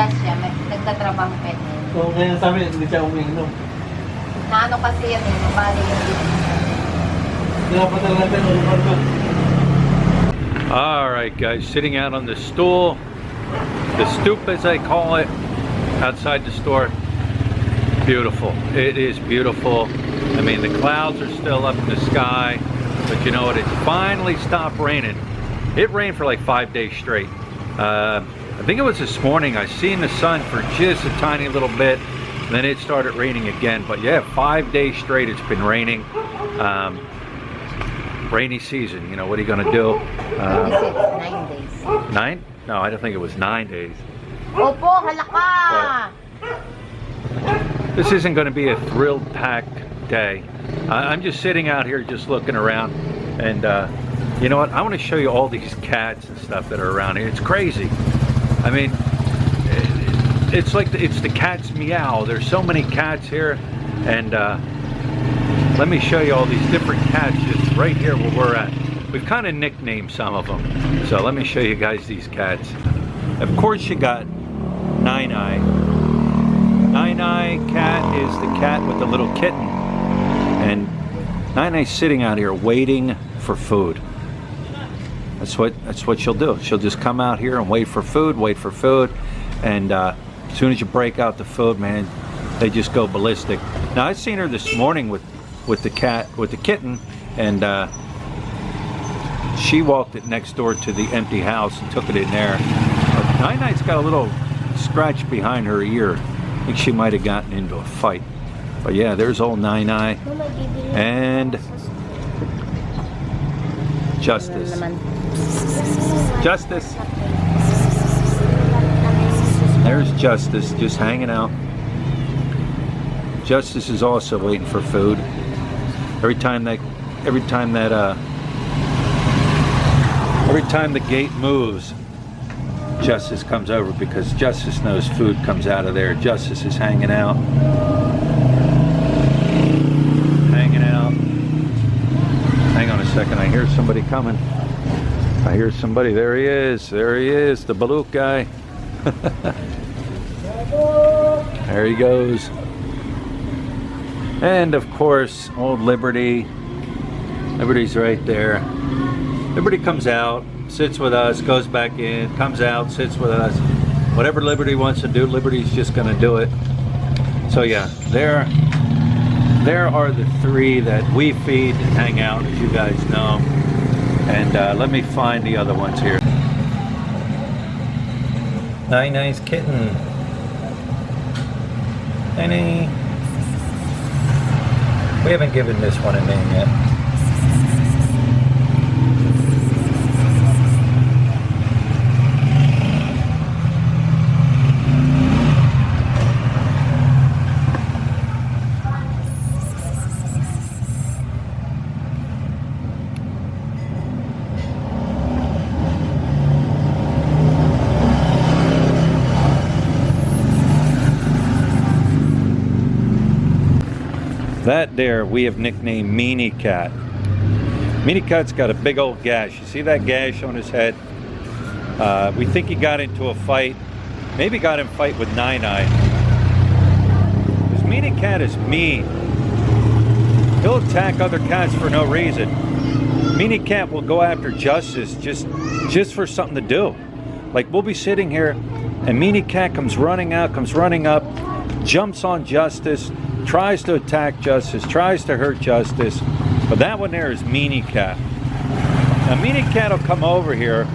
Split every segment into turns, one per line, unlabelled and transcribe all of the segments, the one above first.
gas siya, nagtatrabaho pa rin.
So, ngayon sa amin, hindi siya umiinom.
Naano kasi yan eh, mabali yung
Dapat natin ulit ko.
Alright guys, sitting out on the stool, the stoop as I call it, outside the store. Beautiful. It is beautiful. I mean, the clouds are still up in the sky, but you know what, it finally stopped raining. It rained for like 5 days straight. I think it was this morning I seen the sun for just a tiny little bit, then it started raining again. But yeah, 5 days straight it's been raining. Rainy season, you know, what are you gonna do?
9 days.
9? No, I don't think it was 9 days.
Opo, halaka!
This isn't gonna be a thrill-packed day. I'm just sitting out here just looking around, and you know what? I want to show you all these cats and stuff that are around here. It's crazy. I mean, it's like it's the cat's Meow. There's so many cats here, and let me show you all these different cats just right here where we're at. We've kind of nicknamed some of them, so let me show you guys these cats. Of course, you got Nine-Eye. Nine-Eye cat is the cat with the little kitten, and Nine-Eye's sitting out here waiting for food. That's what she'll do. She'll just come out here and wait for food, and as soon as you break out the food, man, they just go ballistic. Now I've seen her this morning with the kitten, and she walked it next door to the empty house and took it in there. But Nine-Eye's got a little scratch behind her ear. I think she might have gotten into a fight. But yeah, there's old Nine-Eye and Justice. Justice. There's Justice just hanging out. Justice is also waiting for food. Every time the gate moves, Justice comes over because Justice knows food comes out of there. Justice is hanging out. Hang on a second, I hear somebody coming. I hear somebody. There he is, the Balut guy. There he goes. And of course, old Liberty. Liberty's right there. Liberty comes out, sits with us, goes back in, comes out, sits with us. Whatever Liberty wants to do, Liberty's just gonna do it. So yeah, there are the three that we feed and hang out, as you guys know. And let me find the other ones here. Nine-Eye's kitten. Nine-Eye. We haven't given this one a name yet. That there we have nicknamed Meanie Cat. Meanie Cat's got a big old gash. You see that gash on his head? We think he got into a fight. Maybe got in a fight with Nine-Eye. This Meanie Cat is mean. He'll attack other cats for no reason. Meanie Cat will go after Justice just for something to do. Like, we'll be sitting here and Meanie Cat comes running out, comes running up, jumps on Justice, tries to attack Justice, tries to hurt Justice. But that one there is Meanie Cat. Now Meanie Cat will come over here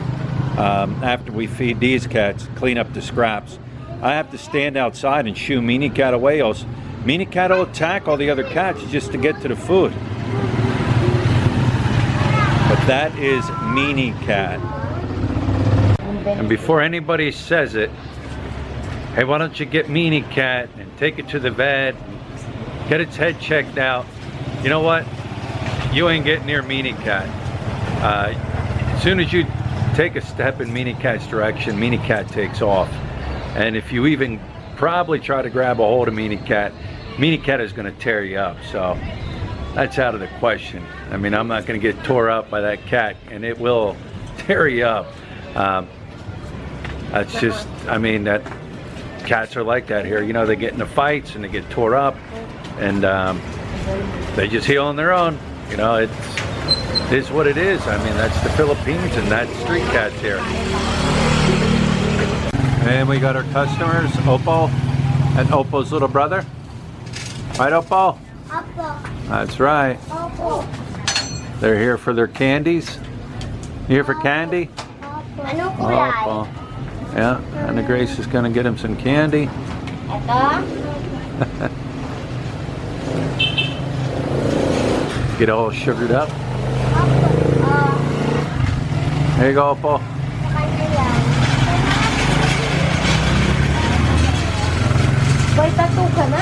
after we feed these cats, clean up the scraps. I have to stand outside and shoo Meanie Cat away, else Meanie Cat will attack all the other cats just to get to the food. But that is Meanie Cat. And before anybody says it, hey, why don't you get Meanie Cat and take it to the vet, get its head checked out. You know what? You ain't getting near Meanie Cat. As soon as you take a step in Meanie Cat's direction, Meanie Cat takes off. And if you even probably try to grab a hold of Meanie Cat is going to tear you up. So that's out of the question. I mean, I'm not going to get tore up by that cat, and it will tear you up. That's just, I mean, cats are like that here. You know, they get into fights and they get tore up, and they just heal on their own. You know, it is what it is. I mean, that's the Philippines, and that's street cats here. And we got our customers, Oppo and Oppo's little brother. Right, Oppo?
Oppo.
That's right.
Oppo.
They're here for their candies. You here for candy?
Ano kulay?
Oppo. Yeah, and Grace is gonna get him some candy.
Ito.
Get all sugared up.
Oppo.
There you go, Oppo.
Kanya lang.
Boy, tattoo ka na.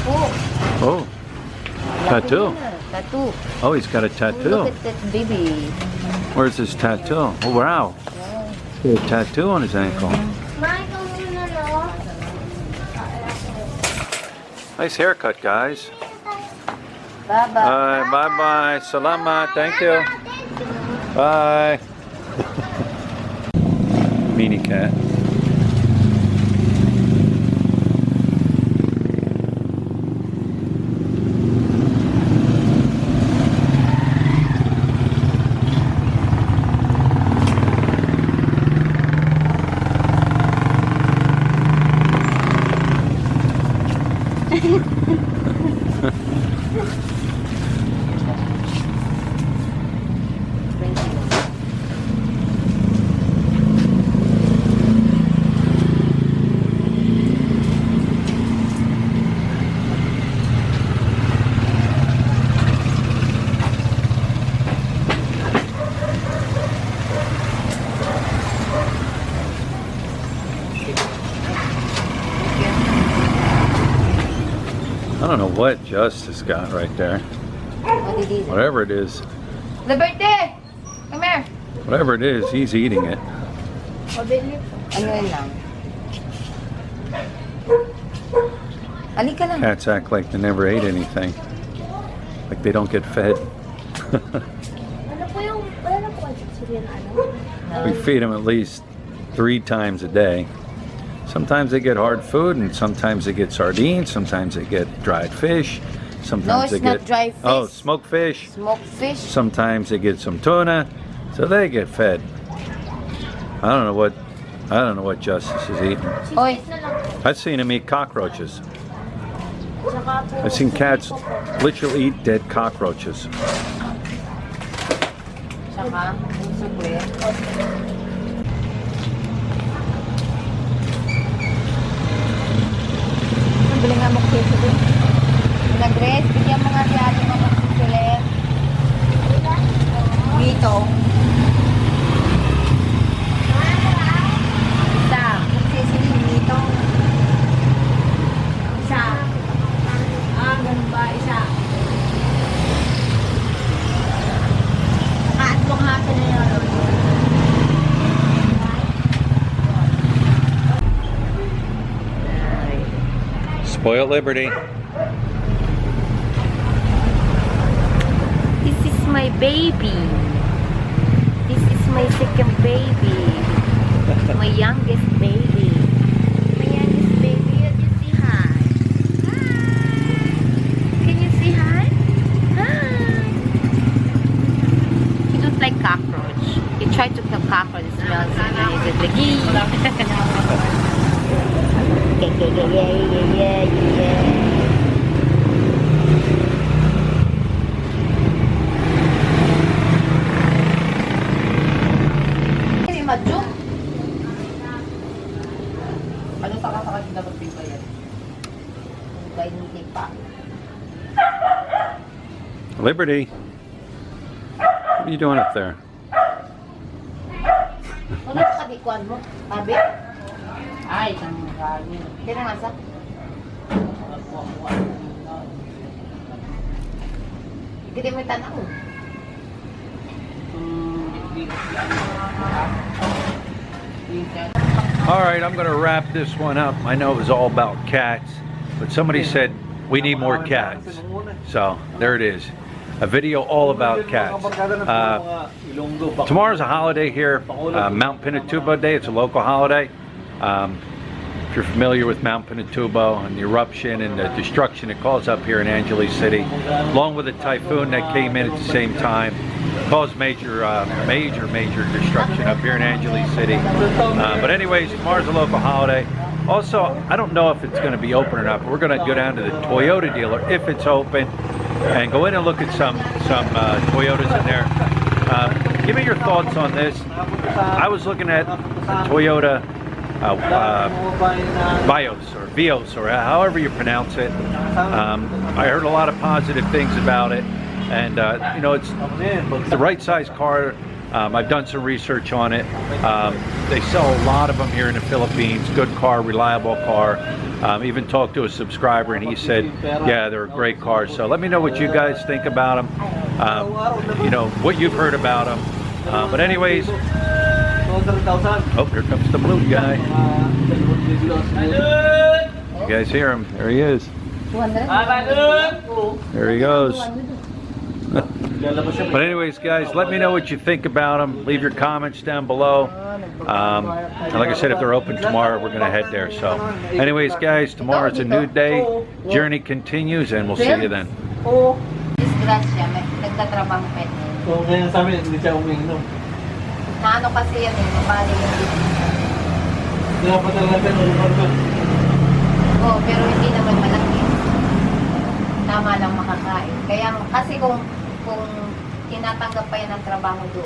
Oh.
Oh, tattoo.
Tattoo.
Oh, he's got a tattoo.
Look at that baby.
Where's his tattoo? Oh, wow. He's got a tattoo on his ankle.
Michael muna, no?
Nice haircut, guys.
Bye-bye.
Bye-bye. Salamat. Thank you. Bye. Meanie cat. I don't know what Justice got right there.
What did he do?
Whatever it is.
Liberty! Come here.
Whatever it is, he's eating it.
Ano yun lang? Halika lang.
Cats act like they never ate anything. Like they don't get fed.
Ano po yung, wala na po kasi yun, ano?
We feed them at least 3 times a day. Sometimes they get hard food, and sometimes they get sardines, sometimes they get dried fish, sometimes
No, it's
they
not
get
dry fish.
oh, smoked fish.
Smoked fish.
Sometimes they get some tuna, so they get fed. I don't know what Justice is eating.
Oy.
Na lang po.
I've seen him eat cockroaches.
Saka po,
I've seen cats literally eat dead cockroaches.
Saka, supwe. Bili nga mo keso din. Nag-dress, bigyan mo nga si ate mo magsusulit. Dito. Isa. Magsisiling dito. Isa. Ganun ba? Isa. Nakatlong hapon na yun.
Spoiled Liberty.
This is my baby. This is my second baby. My youngest baby. My youngest baby, you say hi. Hi. Can you say hi? Hi. He don't like cockroach. He tried to kill cockroach. It smells so nice. It's like, yeah. Madyo. Ano sa kasakit dapat pipa yan? Kaya hindi pa.
Liberty. What are you doing up there?
Ano sa kadikuan mo? Tabi? Ay, isang gani. Kaya nga sa? Hindi mo tanaw.
All right, I'm going to wrap this one up. I know it was all about cats, but somebody said we need more cats. So there it is. A video all about cats. Tomorrow's a holiday here, Mount Pinatubo Day. It's a local holiday. you're familiar with Mount Pinatubo and the eruption and the destruction it caused up here in Angeles City, along with a typhoon that came in at the same time, caused major destruction up here in Angeles City. But anyways, tomorrow's a local holiday. Also, I don't know if it's going to be open or not, but we're going to go down to the Toyota dealer if it's open and go in and look at some Toyotas in there. Give me your thoughts on this. I was looking at Toyota Vios, or however you pronounce it. I heard a lot of positive things about it, and you know, it's the right size car. I've done some research on it. They sell a lot of them here in the Philippines. Good car, reliable car. Even talked to a subscriber and he said, yeah, they're a great car. So let me know what you guys think about them. You know, what you've heard about them. But anyways, oh, here comes the blue guy. You guys hear him? There he is. There he goes. But anyways, guys, let me know what you think about them. Leave your comments down below. And like I said, if they're open tomorrow, we're going to head there. So anyways, guys, tomorrow's a new day. Journey continues, and we'll see you then.
Disgrasya, nagtatrabaho pa yun.
So ngayon sa amin, hindi siya umiinom.
Naano kasi yan eh, mabali yung
Kaya pa talaga tayo normal ba?
Oo, pero hindi naman malaki. Tama lang makakain. Kaya kasi kung tinatanggap pa yan ang trabaho doon.